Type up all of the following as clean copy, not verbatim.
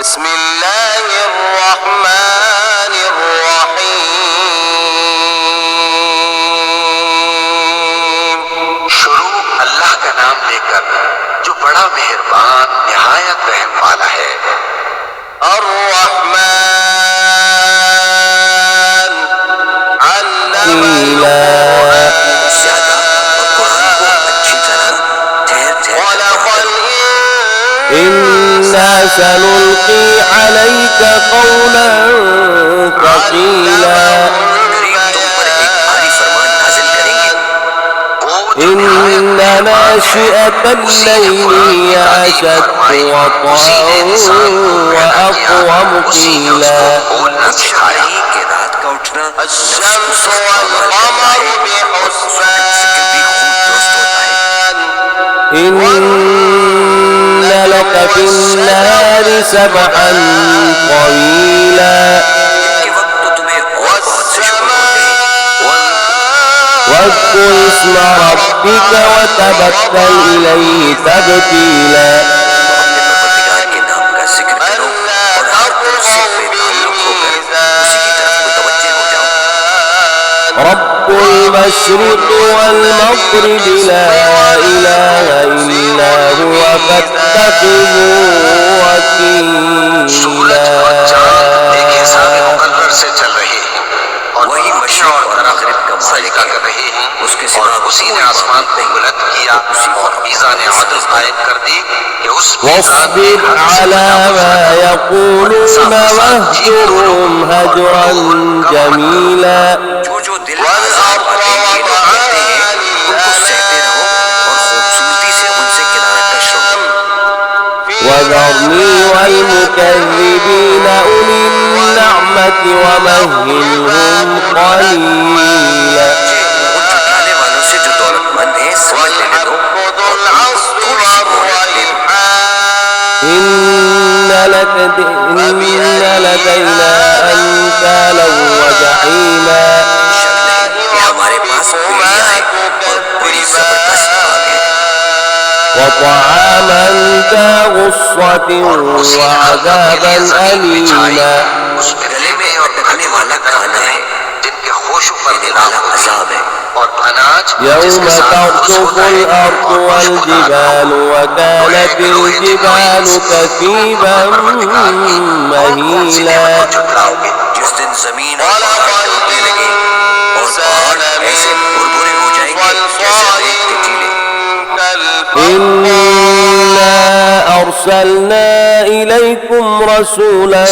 بسم الله الرحمن الرحيم। शुरू अल्लाह का नाम लेकर जो बड़ा मेहरबान निहायत रहम वाला है। अर्रहमान अल्लमा ज्यादा और कुरान को अच्छी तरह ठहर ठहर इन्ना सनुल्की अलैका कौलन थकीला। إن ناشئة الليل هي أشد وطئا وأقوم قيلا। الشمس والقمر بحسبان إن لك في النهار سبحا طويلا واذكر اسم ربك وتبتل إليه تبتيلا। رب المشرق والمغرب لا إله إلا هو فاتخذه وكيلا। वही मशरिक़ और मग़रिब का मालिक कर रहे हैं, उसके सिवा उसी ने आसमान को बुलंद किया और मीज़ान अदल कायम कर दी कि उस واصبر على ما يقولون واهجرهم هجرا جميلا। जो दिल आज़ाद बातें ये लोग कहते हैं उनको सहते रहो और खूबसूरती से उनसे किनारा कश रहो। وذرني والمكذبين أولي النعمة ومهلهم قليلا। उठाने वालों से जो दौलतमंद है समझ लेने दो और थोड़ी सी मोहलत दे दो। إن لدينا أنكالا وجحيما। हमारे पास पीढ़ियां हैं और बड़ी जबरदस्त आग है। وطعاما ذا غصة وعذابا أليما। उस गले में और खाने वाला खाना है जिनके होशों पर वाला अजाब है और अनाज يوم ترجف الأرض والجبال وكانت الجبال كثيبا مهيلا। जिस दिन जमीन और पहाड़ टूटने लगे और पहाड़ ऐसे भुरभुरे हो जाएंगे जैसे रेत के टीले। إنا أرسلنا إليكم رسولا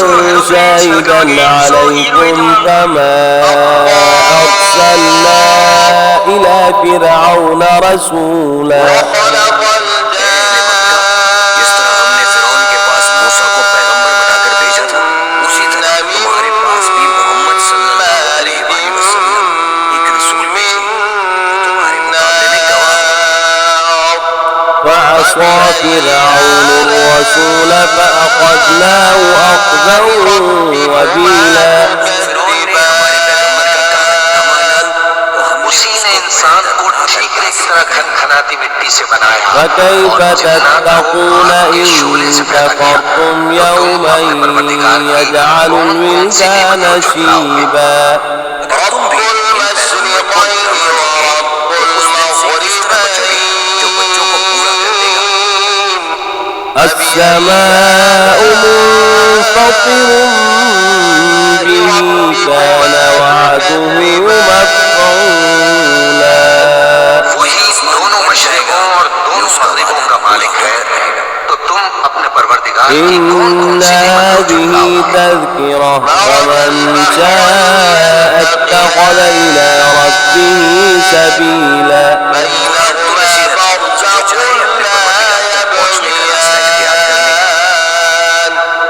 شاهدا عليكم كما أرسلنا إلى فرعون رسولا। जिस तरह हमने फिरौन के पास मूसा को पैगंबर बनाकर भेजा था उसी तरह तुम्हारे पास भी मोहम्मद सल्लल्लाहु अलैहि वसल्लम एक रसूल भेजे तुम्हारे मुकाबले में गवाह। فعصى فرعون الرسول فأخذناه أخذا وبيلا। फिरौन ने हमारे पैगंबर का कहा न माना तो हमने उसी ने इंसान को ठीकरे की तरह खनखनाती मिट्टी से बनाया। فكيف تتقون إن كفرتم يوما يجعل الولدان شيبا। السماء منفطر به كان وعده مفعولا। वही दोनों मशरिकों और दोनों मग़रिबों का मालिक है तो तुम अपने परवरदिगार की إن هذه تذكرة فمن شاء اتخذ إلى ربه سبيلا।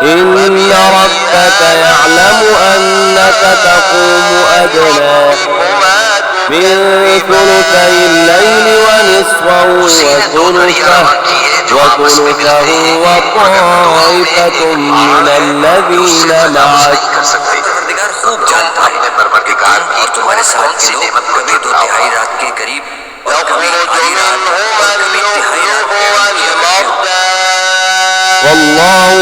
إن ربك يعلم أنك تقوم أدنى من ثلثي الليل ونصفه وثلثه وطائفة من الذين معك खूब जानता है और तुम्हारे साथ के लोग कभी दो तिहाई रात के करीब और कभी आधी रात और कभी तिहाई रात के والله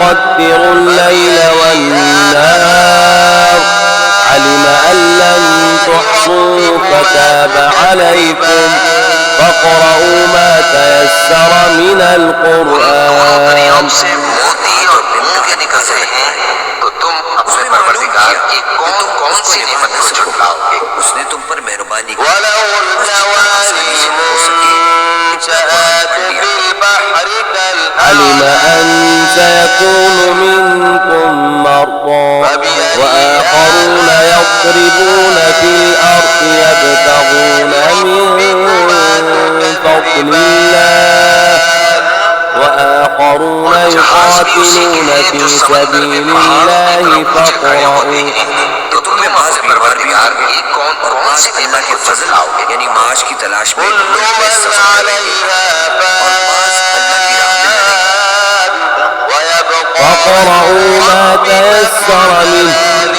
يقدر الليل والنهار علم أن لن تحصوه فتاب عليكم فاقرؤوا ما تيسر من القرآن से मोती और बिंदुएं निकलते हैं, तो तुम अपने परवरदिगार की कौन कौन सी नेमत को झुटलाओगे? उसने तुम पर मेहरबानी की। ولو الجواري منشآت في البحر علم أن سيكون منكم مرضى وآخرون يضربون في الأرض يبتغون من فضل الله وآخرون يقاتلون في سبيل الله فاقرؤوا तो तुम्हें माज़ परवरदिगार की कौन कौन सी नेमत के फजल आओगे, यानी माश की तलाश में كل من عليها فاقرؤوا ما تيسر منه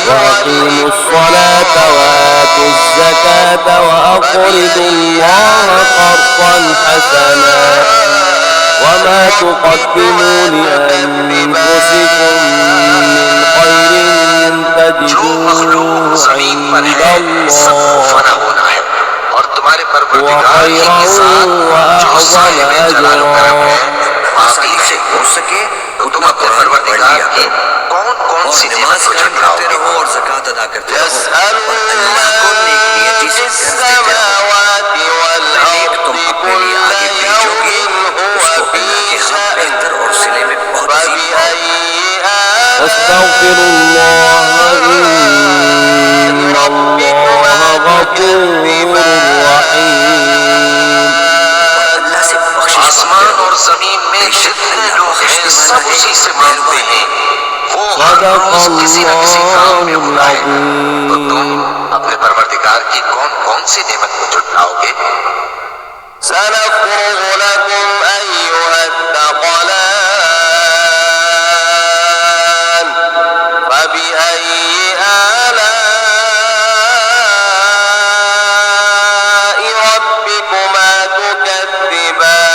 وأقيموا الصلاة وآتوا الزكاة وأقرضوا الله قرضا حسنا وما تقدموا لأنفسكم من خير تجدوه عند الله और तुम्हारे परवरदिगार وخيرا وأعظم أجرا आसानी से हो सके तो तुम अपने परवरदिगार की कौन कौन सी नेमत को झुटलाओगे? रहो और ज़कात अदा करते रहो और अल्लाह को नेक नियति से करते रहो। नेक तुम अपने लिए आगे भेजोगे, उसको अल्लाह के यहाँ बेहतर और सिले में बहुत अजीब पाओगे। واستغفروا الله إن الله غفور رحيم आसमान और जमीन में जितने लोग हैं सब उसी से मांगते हैं, वो हर रोज किसी न किसी काम में होता है। तो तुम अपने परवरदिगार की कौन कौन सी नेमत को झुटलाओगे? سنفرغ لكم أيها الثقلان فبأي آلاء ربكما تكذبان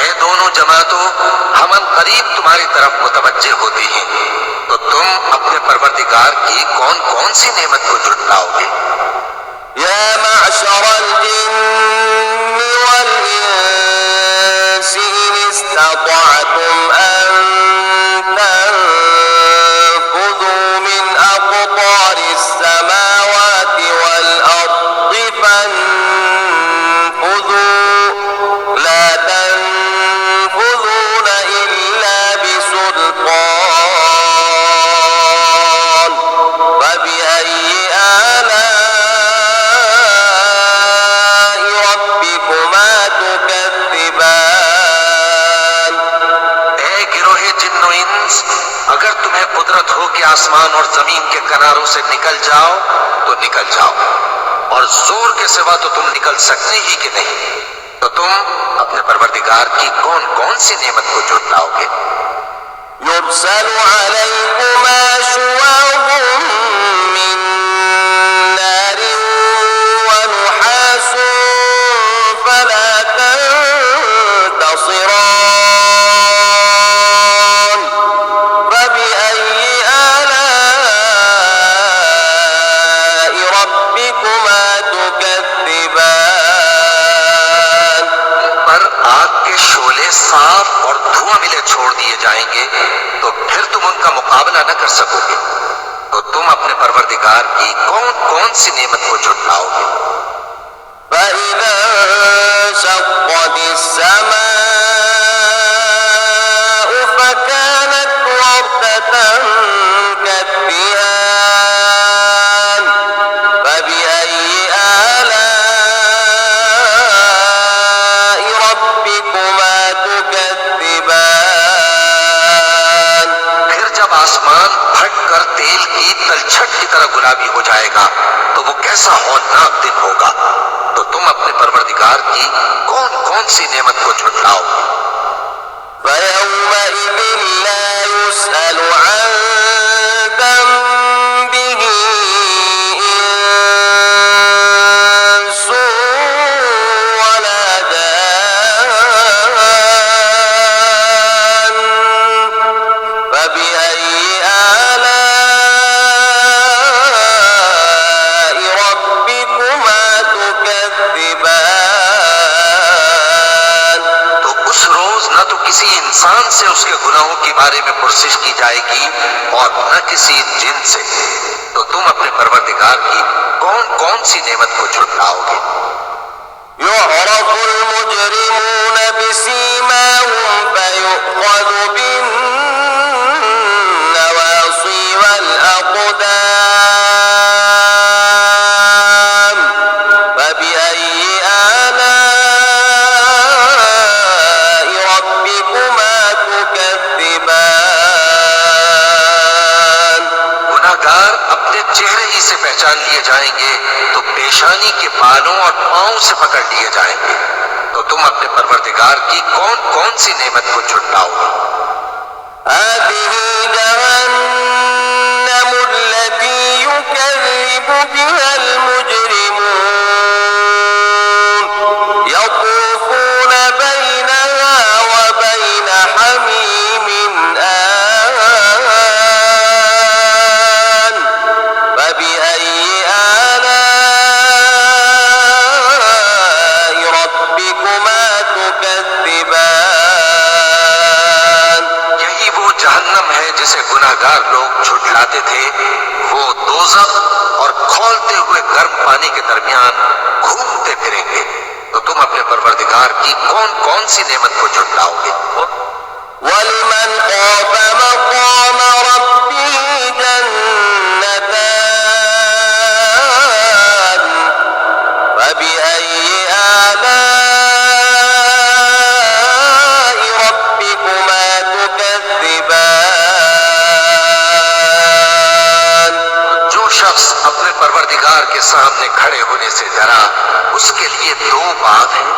ऐ दोनों जमातों, हम करीब तुम्हारी तरफ मुतवज्जे होते हैं, तो तुम अपने परवरदिगार की कौन कौन सी नेमत को झुटलाओगे? يا معشر الجن والإنس إن استطعتم أن تنفذوا من أقطار السماوات والأرض فانفذوا لا تنفذون إلا بسلطان فبأي آلاء ربكما تكذبان ऐ गिरोहे जिन्नो इंस, अगर तुम्हें कुदरत हो कि आसमान और जमीन के किनारों से निकल जाओ तो निकल जाओ, और जोर के सिवा तो तुम निकल सकते ही कि नहीं, तो तुम अपने परवरदिगार की कौन कौन सी नेमत को झुटलाओगे? يرسل عليكما شواظ من نار ونحاس فلا تنتصران فبأي آلاء ربكما تكذبان पर आग के शोले साफ और धुआं मिले छोड़ दिए जाएंगे, तो फिर तुम उनका मुकाबला न कर सकोगे, तो तुम अपने परवरदिगार की कौन कौन सी नेमत को झुटलाओगे? فإذا انشقت السماء فكانت وردة كالدهان فبأي آلاء ربكما تكذبان फिर जब आसमान फट कर तेल की तलछट की तरह गुलाबी हो जाएगा, तो वो कैसा हौलनाक दिन होगा, तो तुम अपने परवरदिगार की कौन कौन सी नेमत को झुटलाओगे? فيومئذ لا يسأل عن ذنبه إنس ولا جان किसी इंसान से उसके गुनाहों के बारे में पुरसिश की जाएगी और न किसी जिन से, तो तुम अपने परवरदिगार की कौन कौन सी नेमत को झुटलाओगे? يعرف المجرمون بسيماهم فيؤخذ بالنواصي والأقدام فبأي آلاء ربكما تكذبان गुनाहगार अपने चेहरे ही से पहचान लिए जाएंगे तो पेशानी के बालों और पांव से पकड़ लिए जाएंगे। तो तुम अपने परवरदिगार की कौन कौन सी नेमत को झुटलाओगे? هذه جهنم التي يكذب بها المجرمون يطوفون بينها وبين حميم آن فبأي آلاء ربكما تكذبان यही वो जहन्नम है जिसे गुनाहगार लोग झुटलाते थे। वो दोज़ख और खौलते हुए गर्म पानी के दरमियान घूमते फिरेंगे। तो तुम अपने परवरदिगार की कौन कौन सी नेमत को झुटलाओगे? ولمن خاف مقام ربه جنتان فبأي آلاء ربكما تكذبان जो शख्स अपने परवरदिगार के सामने खड़े होने से डरा, उसके लिए दो बाग हैं।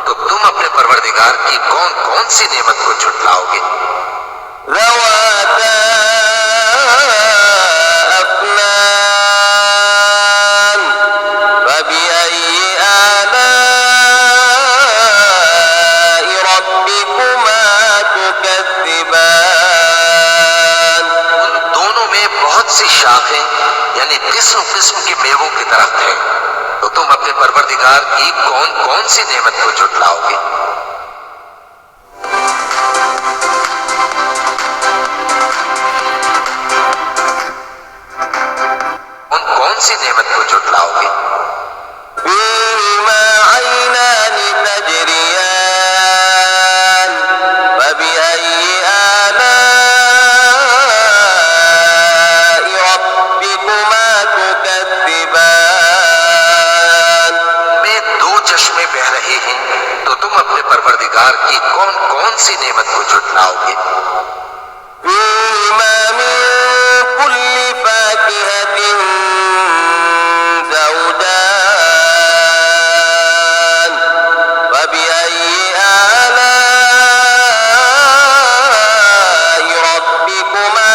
तो तुम अपने परवरदिगार की कौन कौन सी नेमत को झुटलाओगे? ذواتا أفنان فبأي آلاء ربكما تكذبان उन दोनों में बहुत सी शाखें यानी किस्म किस्म के मेवों के दरख्त हैं। तो तुम अपने परवरदिगार की कौन कौन सी नेमत को झुटलाओगे? कौन कौन सी नेमत को झुटलाओगे? فيهما عينان تجريان فبأي آلاء ربكما تكذبان में दो चश्मे बह रहे हैं। तो तुम अपने परवरदिगार की कौन कौन सी नेमत को झुटलाओगे? فيهما من كل فاكهة زوجان فبأي آلاء ربكما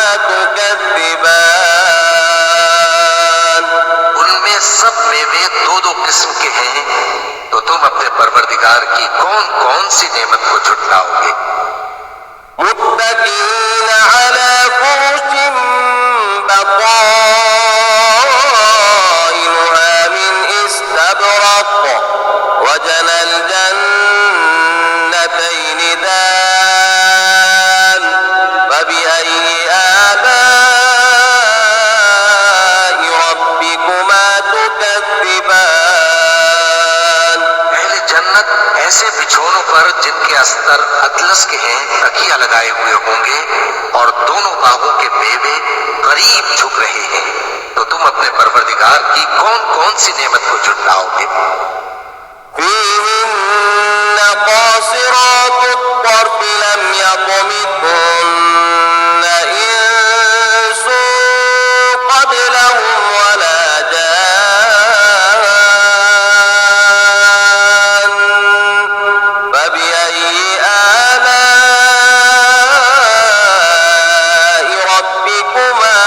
تكذبان उनमें सब मेवे दो दो किस्म के हैं। तो तुम अपने परवरदिगार की कौन कौन सी नेमत को झुटलाओगे? متكئين على فرش بطائنها من استبرق وجنى الجنتين دان فبأي آلاء ربكما تكذبان अहले जन्नत ऐसे बिछौनों पर जिनके अस्तर अतलस के हैं तकिया लगाए हुए होंगे और दोनों बागों के मेवे करीब झुक रहे हैं। तो तुम अपने परवरदिगार की कौन कौन सी नेमत को झुटलाओगे? فيهن قاصرات الطرف لم يطمثهن إنس قبلهم ولا جان فبأي آلاء ربكما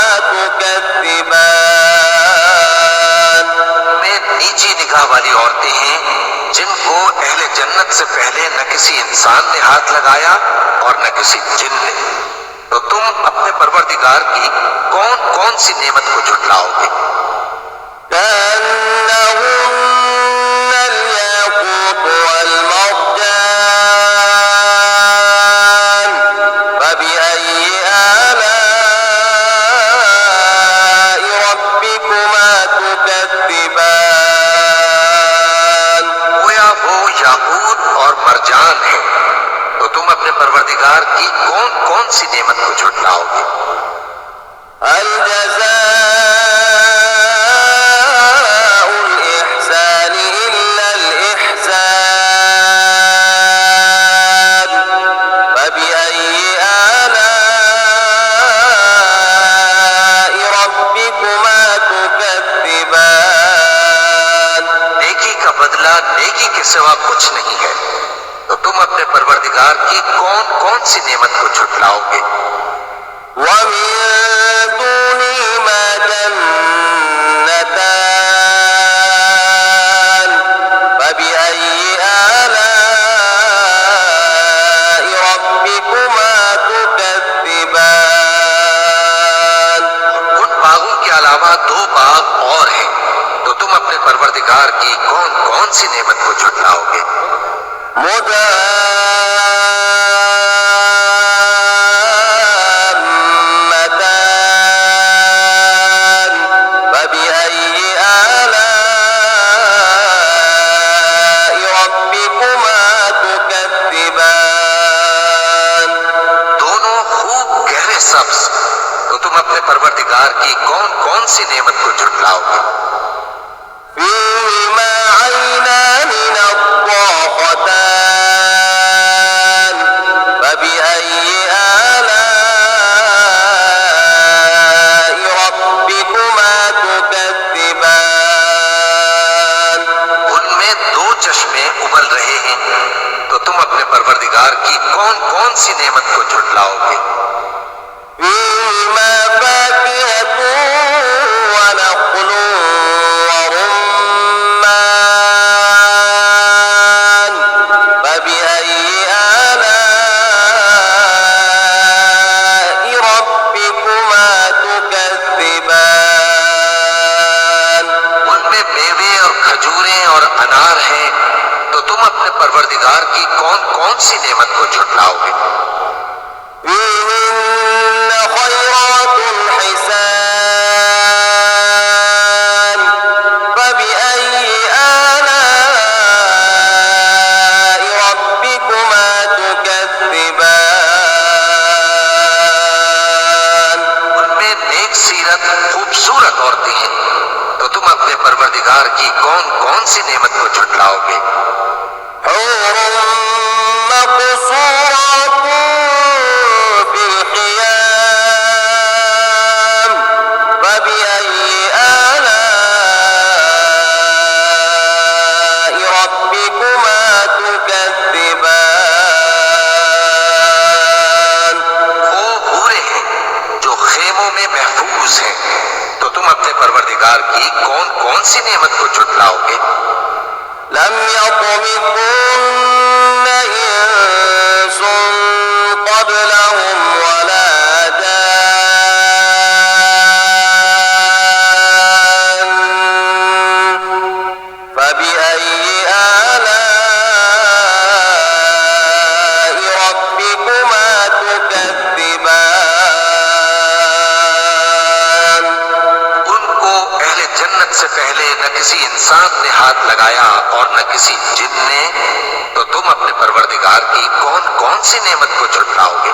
تكذبان में नीची निगाह वाली औरतें हैं जिनको अहले जन्नत से पहले न किसी इंसान ने हाथ लगाया और न किसी जिन ने। तो तुम अपने परवरदिगार की कौन कौन सी नेमत को झुटलाओगे? كأنهن الياقوت والمرجان अपने परवरदिगार की कौन कौन सी नेमत को झुटलाओगे? هل جزاء الإحسان إلا الإحسان فبأي آلاء ربكما تكذبان नेकी का बदला नेकी के सिवा कुछ नहीं है, तो तुम अपने परवरदिगार की कौन कौन सी नेमत को झुटलाओगे? ومن دونهما جنتان فبأي آلاء ربكما تكذبان उन बागों के अलावा दो बाग और हैं, तो तुम अपने परवरदिगार की कौन कौन सी नेमत को झुटलाओगे? مدهامتان فبأي آلاء ربكما تكذبان दोनों खूब गहरे सब्ज, तो तुम अपने परवरदिगार की कौन कौन सी नेमत को झुटलाओगे? فيهما عينان نضاختان فبأي آلاء ربكما تكذبان उनमें दो चश्मे उबल रहे हैं, तो तुम अपने परवरदिगार की कौन कौन सी नेमत को झुटलाओगे? فيهما فاكهة ونخل ورمان فبأي آلاء ربكما تكذبان उनमें मेवे और खजूरें और अनार हैं, तो तुम अपने परवरदिगार की कौन कौन सी नेमत को झुटलाओगे? فيهن خيرات حسان فبأي آلاء ربكما تكذبان उनमें नेक सीरत खूबसूरत औरतें हैं, तो तुम अपने परवरदिगार की कौन कौन सी नेमत को झुटलाओगे? حور مقصورات في الخيام فبأي آلاء ربكما تكذبان वो भूरे हैं जो खेमों में महफूज हैं, तो तुम अपने परवरदिगार की कौन कौन सी नेमत को झुटलाओगे? لم يطمثهن إنس قبلهم ولا جان فبأي آلاء ربكما تكذبان उनको अहले जन्नत से पहले न किसी इंसान ने हाथ लगाया और न किसी जिन ने, तो तुम अपने परवरदिगार की कौन कौन सी नेमत को झुटलाओगे?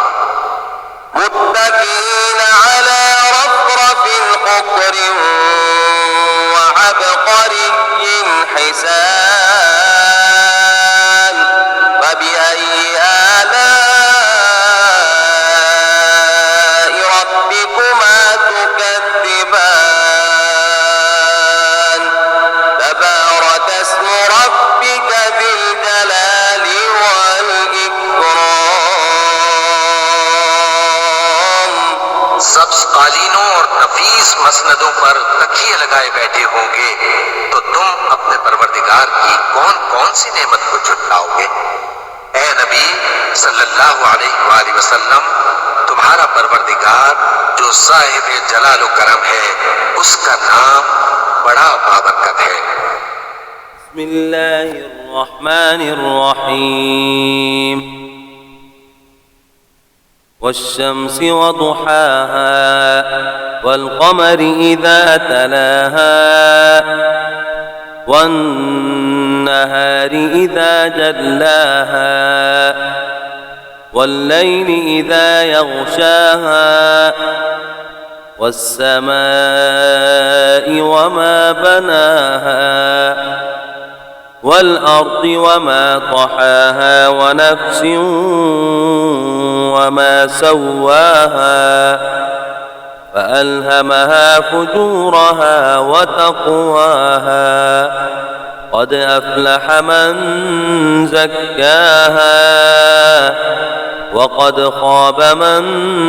متكئين على رفرف خضر وعبقري حسان فبأي آلاء ربكما تكذبان تبارك اسم ربك ذي الجلال والإكرام सब्ज कालीनों और नफीस मसनदों पर तकिए लगाए बैठे होंगे, तो तुम अपने परवरदिगार की कौन कौन सी नेमत को झुटलाओगे? ए नबी सल्लल्लाहु अलैहि वसल्लम, तुम्हारा परवरदिगार जो साहिब जलाल व करम है, उसका नाम बड़ा बाबरकत है। بسم الله الرحمن الرحيم والشمس وضحاها والقمر إذا تلاها والنهار إذا جلاها والليل إذا يغشاها والسماء وما بناها والأرض وما طحاها ونفس وما سواها فألهمها فجورها وتقواها قد أفلح من زكاها وقد خاب من